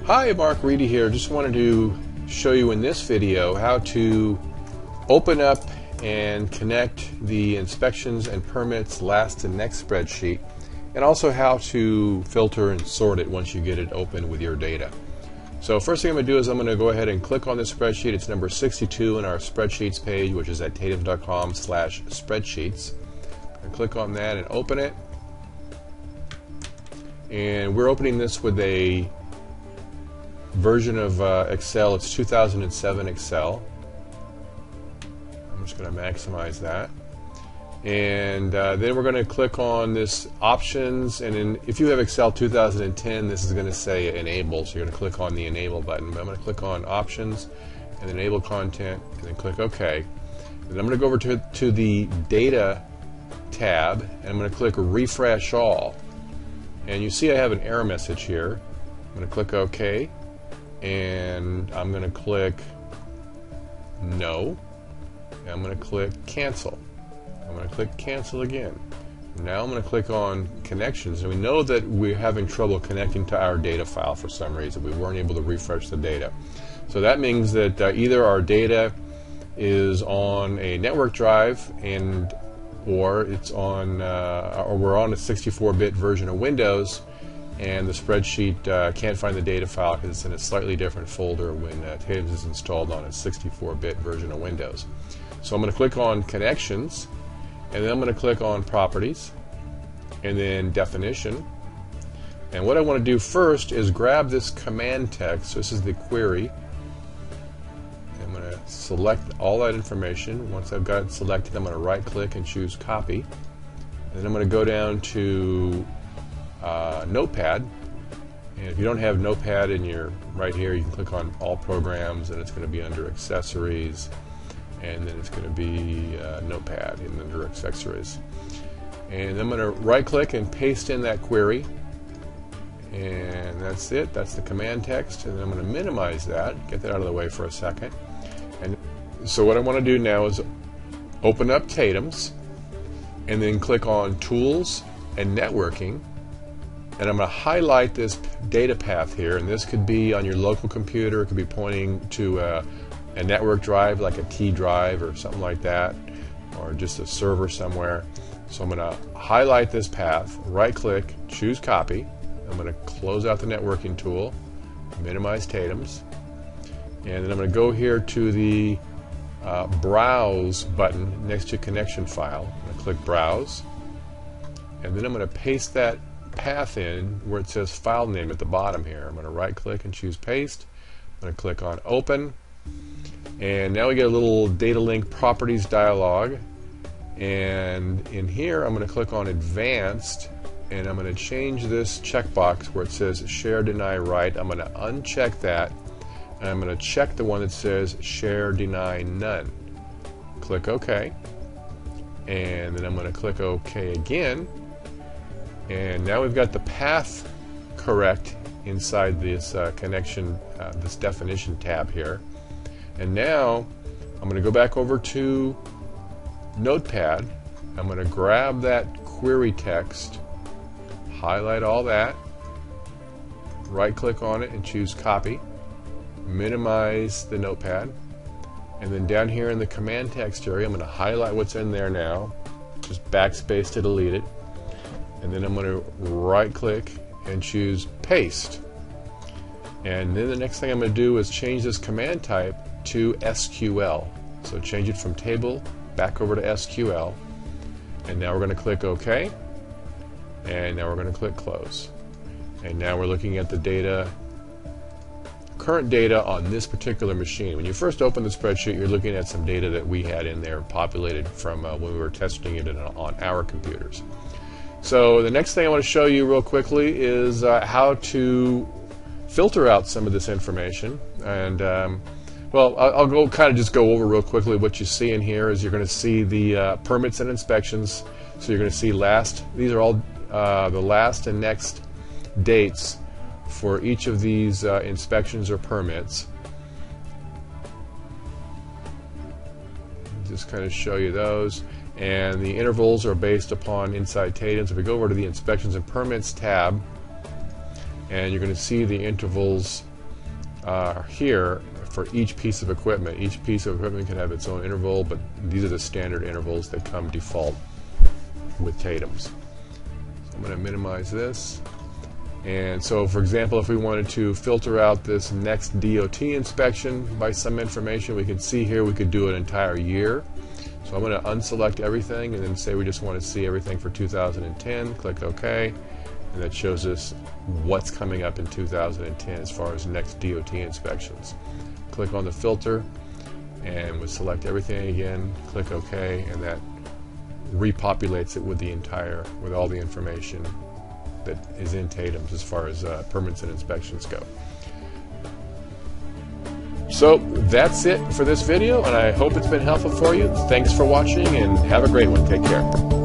Hi, Mark Reedy here. Just wanted to show you in this video how to open up and connect the inspections and permits last and next spreadsheet, and also how to filter and sort it once you get it open with your data. So first thing I'm going to do is I'm going to go ahead and click on this spreadsheet. It's number 62 in our spreadsheets page, which is at tatum.com/spreadsheets. Click on that and open it. And we're opening this with a version of Excel. It's 2007 Excel. I'm just going to maximize that. And then we're going to click on this options, and then if you have Excel 2010, this is going to say enable, so you're going to click on the enable button. But I'm going to click on options and enable content and then click OK. And I'm going to go over to the data tab and I'm going to click refresh all. And you see I have an error message here. I'm going to click OK, and I'm going to click no, and I'm going to click cancel. I'm going to click cancel again. Now I'm going to click on connections, and we know that we're having trouble connecting to our data file for some reason. We weren't able to refresh the data. So that means that either our data is on a network drive or it's on or we're on a 64-bit version of Windows, and the spreadsheet can't find the data file because it's in a slightly different folder when Tatum is installed on a 64-bit version of Windows. So I'm going to click on connections, and then I'm going to click on properties and then definition. And what I want to do first is grab this command text. So this is the query. I'm going to select all that information. Once I've got it selected, I'm going to right click and choose copy. And then I'm going to go down to Notepad. And if you don't have Notepad in your right here, you can click on all programs, and it's going to be under accessories, and then it's going to be Notepad and under accessories. And I'm going to right click and paste in that query, and that's it. That's the command text. And then I'm going to minimize that, get that out of the way for a second. And so what I want to do now is open up Tatum's and then click on Tools and Networking, and I'm going to highlight this data path here, and this could be on your local computer. It could be pointing to a network drive like a T drive or something like that, or just a server somewhere. So I'm going to highlight this path, right click, choose copy. I'm going to close out the networking tool, minimize Tatum's, and then I'm going to go here to the browse button next to connection file. I'm going to click browse, and then I'm going to paste that path in where it says file name at the bottom here. I'm going to right click and choose paste. I'm going to click on open, and now we get a little data link properties dialog, and in here I'm going to click on advanced, and I'm going to change this checkbox where it says share deny write. I'm going to uncheck that, and I'm going to check the one that says share deny none. Click OK, and then I'm going to click OK again, and now we've got the path correct inside this connection, this definition tab here. And now I'm going to go back over to Notepad. I'm going to grab that query text, highlight all that, right click on it and choose copy, minimize the Notepad, and then down here in the command text area I'm going to highlight what's in there now, just backspace to delete it, and then I'm going to right click and choose paste. And then the next thing I'm going to do is change this command type to SQL. So change it from table back over to SQL, and now we're going to click OK, and now we're going to click close. And now we're looking at the data, current data on this particular machine. When you first open the spreadsheet, you're looking at some data that we had in there populated from when we were testing it on our computers. So the next thing I want to show you real quickly is how to filter out some of this information. And well, I'll just go over real quickly. What you see in here is you're going to see the permits and inspections. So you're going to see these are all the last and next dates for each of these inspections or permits. Just kind of show you those. And the intervals are based upon inside Tatum. So if we go over to the Inspections and Permits tab, and you're going to see the intervals here for each piece of equipment. Each piece of equipment can have its own interval, but these are the standard intervals that come default with Tatum's. So I'm going to minimize this. And so, for example, if we wanted to filter out this next DOT inspection by some information, we can see here we could do an entire year. So I'm going to unselect everything and then say we just want to see everything for 2010. Click OK. And that shows us what's coming up in 2010 as far as next DOT inspections. Click on the filter and we'll select everything again. Click OK, and that repopulates it with with all the information that is in Tatum's as far as permits and inspections go. So that's it for this video, and I hope it's been helpful for you. Thanks for watching, and have a great one. Take care.